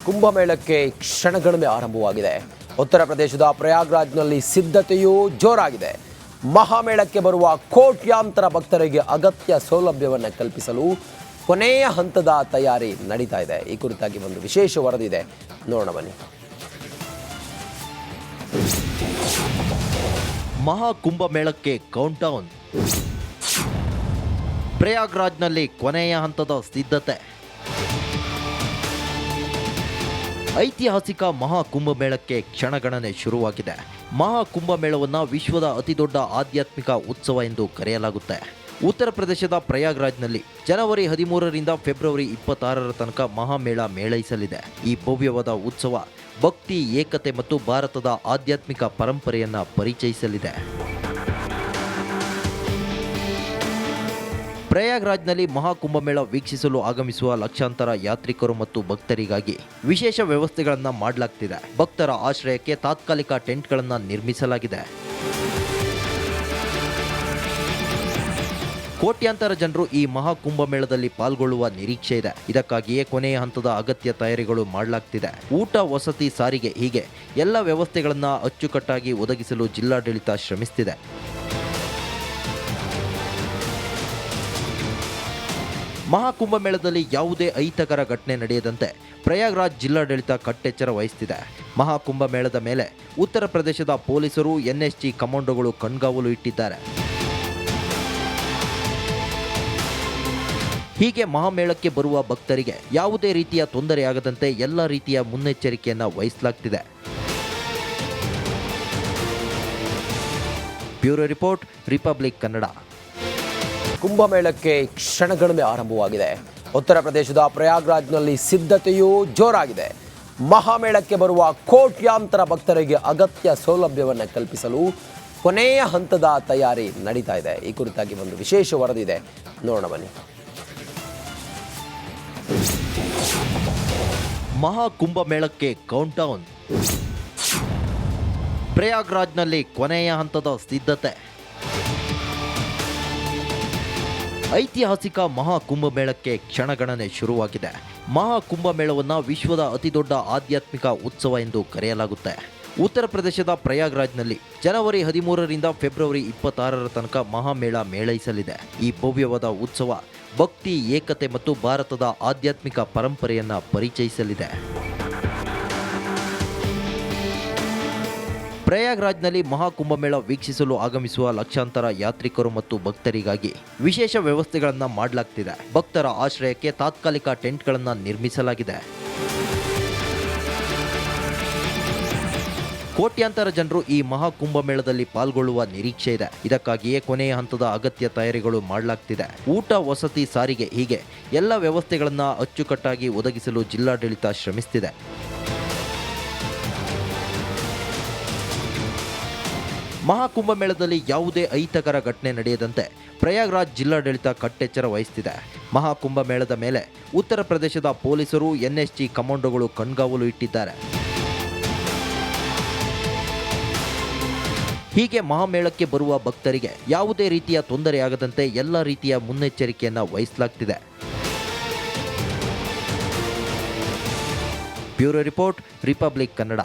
ಕುಂಭಮೇಳಕ್ಕೆ ಕ್ಷಣಗಣನೆ ಆರಂಭವಾಗಿದೆ. ಉತ್ತರ ಪ್ರದೇಶದ ಪ್ರಯಾಗ್ರಾಜ್ನಲ್ಲಿ ಸಿದ್ಧತೆಯೂ ಜೋರಾಗಿದೆ. ಮಹಾಮೇಳಕ್ಕೆ ಬರುವ ಕೋಟ್ಯಾಂತರ ಭಕ್ತರಿಗೆ ಅಗತ್ಯ ಸೌಲಭ್ಯವನ್ನು ಕಲ್ಪಿಸಲು ಕೊನೆಯ ಹಂತದ ತಯಾರಿ ನಡೀತಾ ಇದೆ. ಈ ಕುರಿತಾಗಿ ಒಂದು ವಿಶೇಷ ವರದಿ ಇದೆ, ನೋಡೋಣ ಬನ್ನಿ. ಮಹಾಕುಂಭಮೇಳಕ್ಕೆ ಕೌಂಟ್ಡೌನ್. ಪ್ರಯಾಗ್ರಾಜ್ನಲ್ಲಿ ಕೊನೆಯ ಹಂತದ ಸಿದ್ಧತೆ. ಐತಿಹಾಸಿಕ ಮಹಾಕುಂಭಮೇಳಕ್ಕೆ ಕ್ಷಣಗಣನೆ ಶುರುವಾಗಿದೆ. ಮಹಾಕುಂಭಮೇಳವನ್ನು ವಿಶ್ವದ ಅತಿದೊಡ್ಡ ಆಧ್ಯಾತ್ಮಿಕ ಉತ್ಸವ ಎಂದು ಕರೆಯಲಾಗುತ್ತೆ. ಉತ್ತರ ಪ್ರದೇಶದ ಪ್ರಯಾಗ್ರಾಜ್ನಲ್ಲಿ ಜನವರಿ 13ರಿಂದ ಫೆಬ್ರವರಿ 26ರ ತನಕ ಮಹಾಮೇಳ ಮೇಳೈಸಲಿದೆ. ಈ ಭವ್ಯವಾದ ಉತ್ಸವ ಭಕ್ತಿ, ಏಕತೆ ಮತ್ತು ಭಾರತದ ಆಧ್ಯಾತ್ಮಿಕ ಪರಂಪರೆಯನ್ನು ಪರಿಚಯಿಸಲಿದೆ. ಪ್ರಯಾಗ್ರಾಜ್ನಲ್ಲಿ ಮಹಾಕುಂಭಮೇಳ ವೀಕ್ಷಿಸಲು ಆಗಮಿಸುವ ಲಕ್ಷಾಂತರ ಯಾತ್ರಿಕರು ಮತ್ತು ಭಕ್ತರಿಗಾಗಿ ವಿಶೇಷ ವ್ಯವಸ್ಥೆಗಳನ್ನು ಮಾಡಲಾಗ್ತಿದೆ. ಭಕ್ತರ ಆಶ್ರಯಕ್ಕೆ ತಾತ್ಕಾಲಿಕ ಟೆಂಟ್ಗಳನ್ನು ನಿರ್ಮಿಸಲಾಗಿದೆ. ಕೋಟ್ಯಾಂತರ ಜನರು ಈ ಮಹಾಕುಂಭಮೇಳದಲ್ಲಿ ಪಾಲ್ಗೊಳ್ಳುವ ನಿರೀಕ್ಷೆ ಇದೆ. ಇದಕ್ಕಾಗಿಯೇ ಕೊನೆಯ ಹಂತದ ಅಗತ್ಯ ತಯಾರಿಗಳು ಮಾಡಲಾಗ್ತಿದೆ. ಊಟ, ವಸತಿ, ಸಾರಿಗೆ ಹೀಗೆ ಎಲ್ಲ ವ್ಯವಸ್ಥೆಗಳನ್ನು ಅಚ್ಚುಕಟ್ಟಾಗಿ ಒದಗಿಸಲು ಜಿಲ್ಲಾಡಳಿತ ಶ್ರಮಿಸುತ್ತಿದೆ. ಮಹಾಕುಂಭಮೇಳದಲ್ಲಿ ಯಾವುದೇ ಅಹಿತಕರ ಘಟನೆ ನಡೆಯದಂತೆ ಪ್ರಯಾಗ್ರಾಜ್ ಜಿಲ್ಲಾಡಳಿತ ಕಟ್ಟೆಚ್ಚರ ವಹಿಸುತ್ತಿದೆ. ಮಹಾಕುಂಭಮೇಳದ ಮೇಲೆ ಉತ್ತರ ಪ್ರದೇಶದ ಪೊಲೀಸರು, ಎನ್ಎಸ್ಜಿ ಕಮಾಂಡೋಗಳು ಕಣ್ಗಾವಲು ಇಟ್ಟಿದ್ದಾರೆ. ಹೀಗೆ ಮಹಾಮೇಳಕ್ಕೆ ಬರುವ ಭಕ್ತರಿಗೆ ಯಾವುದೇ ರೀತಿಯ ತೊಂದರೆಯಾಗದಂತೆ ಎಲ್ಲ ರೀತಿಯ ಮುನ್ನೆಚ್ಚರಿಕೆಯನ್ನು ವಹಿಸಲಾಗ್ತಿದೆ. Bureau report, Republic Kannada. ಕುಂಭಮೇಳಕ್ಕೆ ಕ್ಷಣಗಣನೆ ಆರಂಭವಾಗಿದೆ. ಉತ್ತರ ಪ್ರದೇಶದ ಪ್ರಯಾಗ್ರಾಜ್ನಲ್ಲಿ ಸಿದ್ಧತೆಯೂ ಜೋರಾಗಿದೆ. ಮಹಾಮೇಳಕ್ಕೆ ಬರುವ ಕೋಟ್ಯಾಂತರ ಭಕ್ತರಿಗೆ ಅಗತ್ಯ ಸೌಲಭ್ಯವನ್ನು ಕಲ್ಪಿಸಲು ಕೊನೆಯ ಹಂತದ ತಯಾರಿ ನಡೀತಾ ಇದೆ. ಈ ಕುರಿತಾಗಿ ಒಂದು ವಿಶೇಷ ವರದಿ ಇದೆ, ನೋಡೋಣ ಬನ್ನಿ. ಮಹಾಕುಂಭಮೇಳಕ್ಕೆ ಕೌಂಟ್ಡೌನ್. ಪ್ರಯಾಗ್ರಾಜ್ನಲ್ಲಿ ಕೊನೆಯ ಹಂತದ ಸಿದ್ಧತೆ. ಐತಿಹಾಸಿಕ ಮಹಾಕುಂಭಮೇಳಕ್ಕೆ ಕ್ಷಣಗಣನೆ ಶುರುವಾಗಿದೆ. ಮಹಾಕುಂಭಮೇಳವನ್ನು ವಿಶ್ವದ ಅತಿದೊಡ್ಡ ಆಧ್ಯಾತ್ಮಿಕ ಉತ್ಸವ ಎಂದು ಕರೆಯಲಾಗುತ್ತೆ. ಉತ್ತರ ಪ್ರದೇಶದ ಪ್ರಯಾಗ್ರಾಜ್ನಲ್ಲಿ ಜನವರಿ 13ರಿಂದ ಫೆಬ್ರವರಿ 26ರ ತನಕ ಮಹಾಮೇಳ ಮೇಳೈಸಲಿದೆ. ಈ ಭವ್ಯವಾದ ಉತ್ಸವ ಭಕ್ತಿ, ಏಕತೆ ಮತ್ತು ಭಾರತದ ಆಧ್ಯಾತ್ಮಿಕ ಪರಂಪರೆಯನ್ನು ಪರಿಚಯಿಸಲಿದೆ. ಪ್ರಯಾಗ್ರಾಜ್ನಲ್ಲಿ ಮಹಾಕುಂಭಮೇಳ ವೀಕ್ಷಿಸಲು ಆಗಮಿಸುವ ಲಕ್ಷಾಂತರ ಯಾತ್ರಿಕರು ಮತ್ತು ಭಕ್ತರಿಗಾಗಿ ವಿಶೇಷ ವ್ಯವಸ್ಥೆಗಳನ್ನು ಮಾಡಲಾಗ್ತಿದೆ. ಭಕ್ತರ ಆಶ್ರಯಕ್ಕೆ ತಾತ್ಕಾಲಿಕ ಟೆಂಟ್ಗಳನ್ನು ನಿರ್ಮಿಸಲಾಗಿದೆ. ಕೋಟ್ಯಾಂತರ ಜನರು ಈ ಮಹಾಕುಂಭಮೇಳದಲ್ಲಿ ಪಾಲ್ಗೊಳ್ಳುವ ನಿರೀಕ್ಷೆ ಇದೆ. ಇದಕ್ಕಾಗಿಯೇ ಕೊನೆಯ ಹಂತದ ಅಗತ್ಯ ತಯಾರಿಗಳು ಮಾಡಲಾಗ್ತಿದೆ. ಊಟ, ವಸತಿ, ಸಾರಿಗೆ ಹೀಗೆ ಎಲ್ಲ ವ್ಯವಸ್ಥೆಗಳನ್ನು ಅಚ್ಚುಕಟ್ಟಾಗಿ ಒದಗಿಸಲು ಜಿಲ್ಲಾಡಳಿತ ಶ್ರಮಿಸುತ್ತಿದೆ. ಮಹಾಕುಂಭಮೇಳದಲ್ಲಿ ಯಾವುದೇ ಅಹಿತಕರ ಘಟನೆ ನಡೆಯದಂತೆ ಪ್ರಯಾಗ್ರಾಜ್ ಜಿಲ್ಲಾಡಳಿತ ಕಟ್ಟೆಚ್ಚರ ವಹಿಸುತ್ತಿದೆ. ಮಹಾಕುಂಭಮೇಳದ ಮೇಲೆ ಉತ್ತರ ಪ್ರದೇಶದ ಪೊಲೀಸರು, ಎನ್ಎಸ್ಜಿ ಕಮಾಂಡೋಗಳು ಕಣ್ಗಾವಲು ಇಟ್ಟಿದ್ದಾರೆ. ಹೀಗೆ ಮಹಾಮೇಳಕ್ಕೆ ಬರುವ ಭಕ್ತರಿಗೆ ಯಾವುದೇ ರೀತಿಯ ತೊಂದರೆಯಾಗದಂತೆ ಎಲ್ಲ ರೀತಿಯ ಮುನ್ನೆಚ್ಚರಿಕೆಯನ್ನು ವಹಿಸಲಾಗ್ತಿದೆ. Bureau report, Republic Kannada.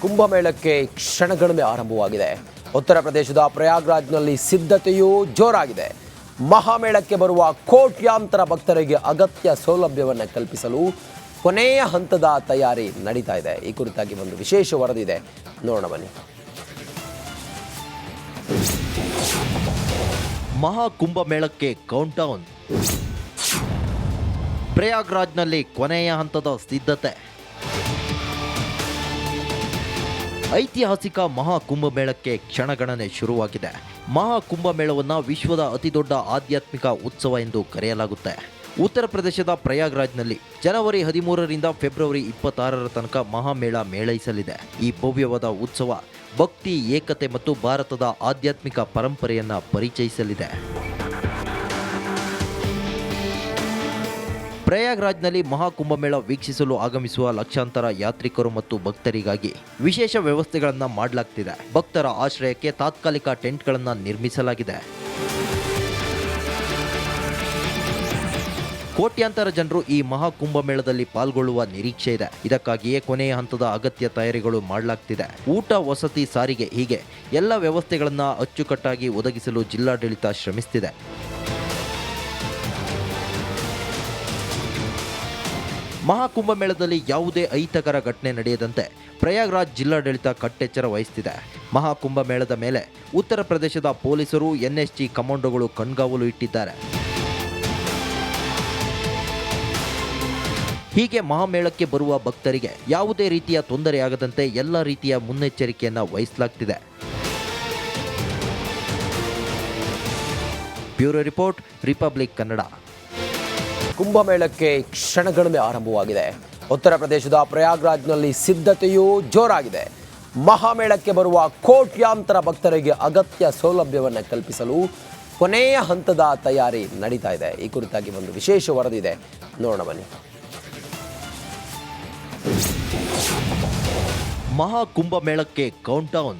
ಕುಂಭಮೇಳಕ್ಕೆ ಕ್ಷಣಗಣನೆ ಆರಂಭವಾಗಿದೆ. ಉತ್ತರ ಪ್ರದೇಶದ ಪ್ರಯಾಗ್ರಾಜ್ನಲ್ಲಿ ಸಿದ್ಧತೆಯೂ ಜೋರಾಗಿದೆ. ಮಹಾಮೇಳಕ್ಕೆ ಬರುವ ಕೋಟ್ಯಾಂತರ ಭಕ್ತರಿಗೆ ಅಗತ್ಯ ಸೌಲಭ್ಯವನ್ನು ಕಲ್ಪಿಸಲು ಕೊನೆಯ ಹಂತದ ತಯಾರಿ ನಡೀತಾ ಇದೆ. ಈ ಕುರಿತಾಗಿ ಒಂದು ವಿಶೇಷ ವರದಿ ಇದೆ, ನೋಡೋಣ ಬನ್ನಿ. ಮಹಾಕುಂಭಮೇಳಕ್ಕೆ ಕೌಂಟ್ಡೌನ್. ಪ್ರಯಾಗ್ರಾಜ್ನಲ್ಲಿ ಕೊನೆಯ ಹಂತದ ಸಿದ್ಧತೆ. ಐತಿಹಾಸಿಕ ಮಹಾಕುಂಭಮೇಳಕ್ಕೆ ಕ್ಷಣಗಣನೆ ಶುರುವಾಗಿದೆ. ಮಹಾಕುಂಭಮೇಳವನ್ನು ವಿಶ್ವದ ಅತಿದೊಡ್ಡ ಆಧ್ಯಾತ್ಮಿಕ ಉತ್ಸವ ಎಂದು ಕರೆಯಲಾಗುತ್ತೆ. ಉತ್ತರ ಪ್ರದೇಶದ ಪ್ರಯಾಗ್ರಾಜ್ನಲ್ಲಿ ಜನವರಿ 13ರಿಂದ ಫೆಬ್ರವರಿ 26ರ ತನಕ ಮಹಾಮೇಳ ಮೇಳೈಸಲಿದೆ. ಈ ಭವ್ಯವಾದ ಉತ್ಸವ ಭಕ್ತಿ, ಏಕತೆ ಮತ್ತು ಭಾರತದ ಆಧ್ಯಾತ್ಮಿಕ ಪರಂಪರೆಯನ್ನು ಪರಿಚಯಿಸಲಿದೆ. ಪ್ರಯಾಗ್ರಾಜ್ನಲ್ಲಿ ಮಹಾಕುಂಭಮೇಳ ವೀಕ್ಷಿಸಲು ಆಗಮಿಸುವ ಲಕ್ಷಾಂತರ ಯಾತ್ರಿಕರು ಮತ್ತು ಭಕ್ತರಿಗಾಗಿ ವಿಶೇಷ ವ್ಯವಸ್ಥೆಗಳನ್ನು ಮಾಡಲಾಗ್ತಿದೆ. ಭಕ್ತರ ಆಶ್ರಯಕ್ಕೆ ತಾತ್ಕಾಲಿಕ ಟೆಂಟ್ಗಳನ್ನು ನಿರ್ಮಿಸಲಾಗಿದೆ. ಕೋಟ್ಯಾಂತರ ಜನರು ಈ ಮಹಾಕುಂಭಮೇಳದಲ್ಲಿ ಪಾಲ್ಗೊಳ್ಳುವ ನಿರೀಕ್ಷೆ ಇದೆ. ಇದಕ್ಕಾಗಿಯೇ ಕೊನೆಯ ಹಂತದ ಅಗತ್ಯ ತಯಾರಿಗಳು ಮಾಡಲಾಗ್ತಿದೆ. ಊಟ, ವಸತಿ, ಸಾರಿಗೆ ಹೀಗೆ ಎಲ್ಲ ವ್ಯವಸ್ಥೆಗಳನ್ನು ಅಚ್ಚುಕಟ್ಟಾಗಿ ಒದಗಿಸಲು ಜಿಲ್ಲಾಡಳಿತ ಶ್ರಮಿಸುತ್ತಿದೆ. ಮಹಾಕುಂಭಮೇಳದಲ್ಲಿ ಯಾವುದೇ ಅಹಿತಕರ ಘಟನೆ ನಡೆಯದಂತೆ ಪ್ರಯಾಗ್ರಾಜ್ ಜಿಲ್ಲಾಡಳಿತ ಕಟ್ಟೆಚ್ಚರ ವಹಿಸುತ್ತಿದೆ. ಮಹಾಕುಂಭಮೇಳದ ಮೇಲೆ ಉತ್ತರ ಪ್ರದೇಶದ ಪೊಲೀಸರು, ಎನ್ಎಸ್ಜಿ ಕಮಾಂಡೋಗಳು ಕಣ್ಗಾವಲು ಇಟ್ಟಿದ್ದಾರೆ. ಹೀಗೆ ಮಹಾಮೇಳಕ್ಕೆ ಬರುವ ಭಕ್ತರಿಗೆ ಯಾವುದೇ ರೀತಿಯ ತೊಂದರೆಯಾಗದಂತೆ ಎಲ್ಲ ರೀತಿಯ ಮುನ್ನೆಚ್ಚರಿಕೆಯನ್ನು ವಹಿಸಲಾಗ್ತಿದೆ. Bureau report, Republic Kannada. ಕುಂಭಮೇಳಕ್ಕೆ ಕ್ಷಣಗಣನೆ ಆರಂಭವಾಗಿದೆ. ಉತ್ತರ ಪ್ರದೇಶದ ಪ್ರಯಾಗ್ರಾಜ್ನಲ್ಲಿ ಸಿದ್ಧತೆಯೂ ಜೋರಾಗಿದೆ. ಮಹಾಮೇಳಕ್ಕೆ ಬರುವ ಕೋಟ್ಯಾಂತರ ಭಕ್ತರಿಗೆ ಅಗತ್ಯ ಸೌಲಭ್ಯವನ್ನು ಕಲ್ಪಿಸಲು ಕೊನೆಯ ಹಂತದ ತಯಾರಿ ನಡೀತಾ ಇದೆ. ಈ ಕುರಿತಾಗಿ ಒಂದು ವಿಶೇಷ ವರದಿ ಇದೆ, ನೋಡೋಣ ಬನ್ನಿ. ಮಹಾಕುಂಭಮೇಳಕ್ಕೆ ಕೌಂಟ್ಡೌನ್.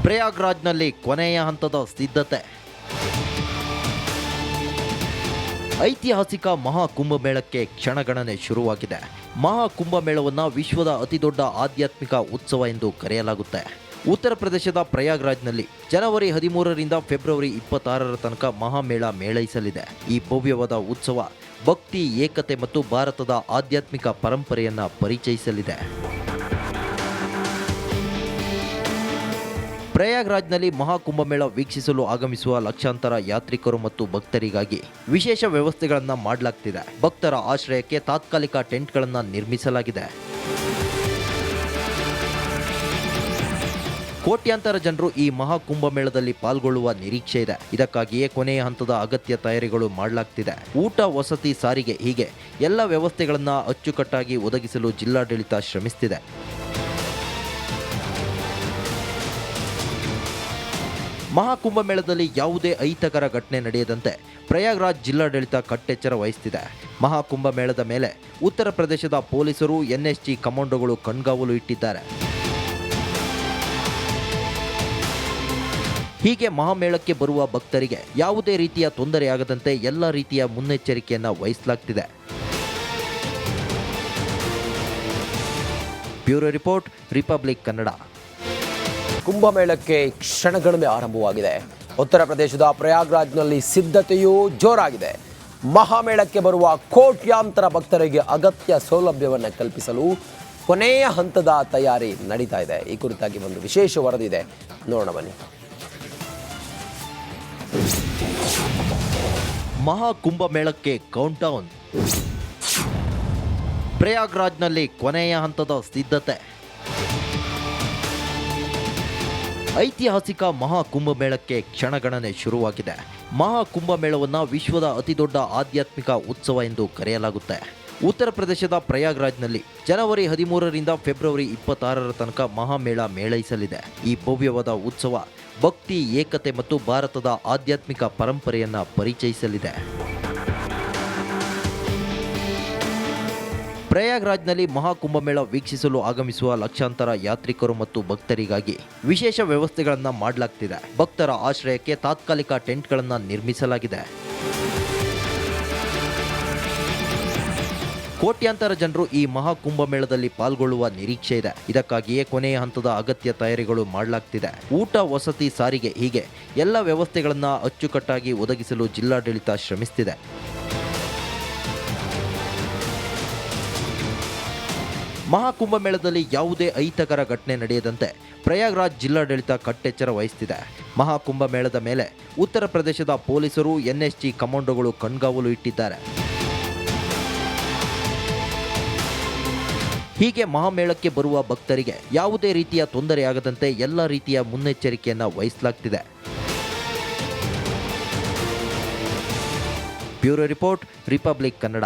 ಪ್ರಯಾಗ್ರಾಜ್ನಲ್ಲಿ ಕೊನೆಯ ಹಂತದ ಸಿದ್ಧತೆ. ಐತಿಹಾಸಿಕ ಮಹಾಕುಂಭಮೇಳಕ್ಕೆ ಕ್ಷಣಗಣನೆ ಶುರುವಾಗಿದೆ. ಮಹಾಕುಂಭಮೇಳವನ್ನು ವಿಶ್ವದ ಅತಿದೊಡ್ಡ ಆಧ್ಯಾತ್ಮಿಕ ಉತ್ಸವ ಎಂದು ಕರೆಯಲಾಗುತ್ತೆ. ಉತ್ತರ ಪ್ರದೇಶದ ಪ್ರಯಾಗ್ರಾಜ್ನಲ್ಲಿ ಜನವರಿ 13ರಿಂದ ಫೆಬ್ರವರಿ 26ರ ತನಕ ಮಹಾಮೇಳ ಮೇಳೈಸಲಿದೆ. ಈ ಭವ್ಯವಾದ ಉತ್ಸವ ಭಕ್ತಿ, ಏಕತೆ ಮತ್ತು ಭಾರತದ ಆಧ್ಯಾತ್ಮಿಕ ಪರಂಪರೆಯನ್ನು ಪರಿಚಯಿಸಲಿದೆ. ಪ್ರಯಾಗ್ರಾಜ್ನಲ್ಲಿ ಮಹಾಕುಂಭಮೇಳ ವೀಕ್ಷಿಸಲು ಆಗಮಿಸುವ ಲಕ್ಷಾಂತರ ಯಾತ್ರಿಕರು ಮತ್ತು ಭಕ್ತರಿಗಾಗಿ ವಿಶೇಷ ವ್ಯವಸ್ಥೆಗಳನ್ನು ಮಾಡಲಾಗ್ತಿದೆ. ಭಕ್ತರ ಆಶ್ರಯಕ್ಕೆ ತಾತ್ಕಾಲಿಕ ಟೆಂಟ್ಗಳನ್ನು ನಿರ್ಮಿಸಲಾಗಿದೆ. ಕೋಟ್ಯಾಂತರ ಜನರು ಈ ಮಹಾಕುಂಭಮೇಳದಲ್ಲಿ ಪಾಲ್ಗೊಳ್ಳುವ ನಿರೀಕ್ಷೆ ಇದೆ. ಇದಕ್ಕಾಗಿಯೇ ಕೊನೆಯ ಹಂತದ ಅಗತ್ಯ ತಯಾರಿಗಳು ಮಾಡಲಾಗ್ತಿದೆ. ಊಟ, ವಸತಿ, ಸಾರಿಗೆ ಹೀಗೆ ಎಲ್ಲ ವ್ಯವಸ್ಥೆಗಳನ್ನು ಅಚ್ಚುಕಟ್ಟಾಗಿ ಒದಗಿಸಲು ಜಿಲ್ಲಾಡಳಿತ ಶ್ರಮಿಸುತ್ತಿದೆ. ಮಹಾಕುಂಭಮೇಳದಲ್ಲಿ ಯಾವುದೇ ಅಹಿತಕರ ಘಟನೆ ನಡೆಯದಂತೆ ಪ್ರಯಾಗ್ರಾಜ್ ಜಿಲ್ಲಾಡಳಿತ ಕಟ್ಟೆಚ್ಚರ ವಹಿಸುತ್ತಿದೆ. ಮಹಾಕುಂಭಮೇಳದ ಮೇಲೆ ಉತ್ತರ ಪ್ರದೇಶದ ಪೊಲೀಸರು, ಎನ್ಎಸ್ಜಿ ಕಮಾಂಡೋಗಳು ಕಣ್ಗಾವಲು ಇಟ್ಟಿದ್ದಾರೆ. ಹೀಗೆ ಮಹಾಮೇಳಕ್ಕೆ ಬರುವ ಭಕ್ತರಿಗೆ ಯಾವುದೇ ರೀತಿಯ ತೊಂದರೆಯಾಗದಂತೆ ಎಲ್ಲ ರೀತಿಯ ಮುನ್ನೆಚ್ಚರಿಕೆಯನ್ನು ವಹಿಸಲಾಗ್ತಿದೆ. Bureau report, Republic Kannada. ಕುಂಭಮೇಳಕ್ಕೆ ಕ್ಷಣಗಣನೆ ಆರಂಭವಾಗಿದೆ. ಉತ್ತರ ಪ್ರದೇಶದ ಪ್ರಯಾಗ್ರಾಜ್ನಲ್ಲಿ ಸಿದ್ಧತೆಯೂ ಜೋರಾಗಿದೆ. ಮಹಾಮೇಳಕ್ಕೆ ಬರುವ ಕೋಟ್ಯಾಂತರ ಭಕ್ತರಿಗೆ ಅಗತ್ಯ ಸೌಲಭ್ಯವನ್ನು ಕಲ್ಪಿಸಲು ಕೊನೆಯ ಹಂತದ ತಯಾರಿ ನಡೀತಾ ಇದೆ. ಈ ಕುರಿತಾಗಿ ಒಂದು ವಿಶೇಷ ವರದಿ ಇದೆ, ನೋಡೋಣ ಬನ್ನಿ. ಮಹಾಕುಂಭಮೇಳಕ್ಕೆ ಕೌಂಟ್ಡೌನ್. ಪ್ರಯಾಗ್ರಾಜ್ನಲ್ಲಿ ಕೊನೆಯ ಹಂತದ ಸಿದ್ಧತೆ. ಐತಿಹಾಸಿಕ ಮಹಾಕುಂಭಮೇಳಕ್ಕೆ ಕ್ಷಣಗಣನೆ ಶುರುವಾಗಿದೆ. ಮಹಾಕುಂಭಮೇಳವನ್ನು ವಿಶ್ವದ ಅತಿದೊಡ್ಡ ಆಧ್ಯಾತ್ಮಿಕ ಉತ್ಸವ ಎಂದು ಕರೆಯಲಾಗುತ್ತೆ. ಉತ್ತರ ಪ್ರದೇಶದ ಪ್ರಯಾಗ್ರಾಜ್ನಲ್ಲಿ ಜನವರಿ 13ರಿಂದ ಫೆಬ್ರವರಿ 26ರ ತನಕ ಮಹಾಮೇಳ ಮೇಳೈಸಲಿದೆ. ಈ ಭವ್ಯವಾದ ಉತ್ಸವ ಭಕ್ತಿ, ಏಕತೆ ಮತ್ತು ಭಾರತದ ಆಧ್ಯಾತ್ಮಿಕ ಪರಂಪರೆಯನ್ನು ಪರಿಚಯಿಸಲಿದೆ. ಪ್ರಯಾಗ್ರಾಜ್ನಲ್ಲಿ ಮಹಾಕುಂಭಮೇಳ ವೀಕ್ಷಿಸಲು ಆಗಮಿಸುವ ಲಕ್ಷಾಂತರ ಯಾತ್ರಿಕರು ಮತ್ತು ಭಕ್ತರಿಗಾಗಿ ವಿಶೇಷ ವ್ಯವಸ್ಥೆಗಳನ್ನು ಮಾಡಲಾಗ್ತಿದೆ. ಭಕ್ತರ ಆಶ್ರಯಕ್ಕೆ ತಾತ್ಕಾಲಿಕ ಟೆಂಟ್ಗಳನ್ನು ನಿರ್ಮಿಸಲಾಗಿದೆ. ಕೋಟ್ಯಾಂತರ ಜನರು ಈ ಮಹಾಕುಂಭಮೇಳದಲ್ಲಿ ಪಾಲ್ಗೊಳ್ಳುವ ನಿರೀಕ್ಷೆ ಇದೆ. ಇದಕ್ಕಾಗಿಯೇ ಕೊನೆಯ ಹಂತದ ಅಗತ್ಯ ತಯಾರಿಗಳು ಮಾಡಲಾಗ್ತಿದೆ. ಊಟ, ವಸತಿ, ಸಾರಿಗೆ ಹೀಗೆ ಎಲ್ಲ ವ್ಯವಸ್ಥೆಗಳನ್ನು ಅಚ್ಚುಕಟ್ಟಾಗಿ ಒದಗಿಸಲು ಜಿಲ್ಲಾಡಳಿತ ಶ್ರಮಿಸುತ್ತಿದೆ. ಮಹಾಕುಂಭಮೇಳದಲ್ಲಿ ಯಾವುದೇ ಅಹಿತಕರ ಘಟನೆ ನಡೆಯದಂತೆ ಪ್ರಯಾಗ್ರಾಜ್ ಜಿಲ್ಲಾಡಳಿತ ಕಟ್ಟೆಚ್ಚರ ವಹಿಸುತ್ತಿದೆ. ಮಹಾಕುಂಭಮೇಳದ ಮೇಲೆ ಉತ್ತರ ಪ್ರದೇಶದ ಪೊಲೀಸರು, ಎನ್ಎಸ್ಜಿ ಕಮಾಂಡೋಗಳು ಕಣ್ಗಾವಲು ಇಟ್ಟಿದ್ದಾರೆ. ಹೀಗೆ ಮಹಾಮೇಳಕ್ಕೆ ಬರುವ ಭಕ್ತರಿಗೆ ಯಾವುದೇ ರೀತಿಯ ತೊಂದರೆಯಾಗದಂತೆ ಎಲ್ಲ ರೀತಿಯ ಮುನ್ನೆಚ್ಚರಿಕೆಯನ್ನು ವಹಿಸಲಾಗ್ತಿದೆ. Bureau report, Republic Kannada.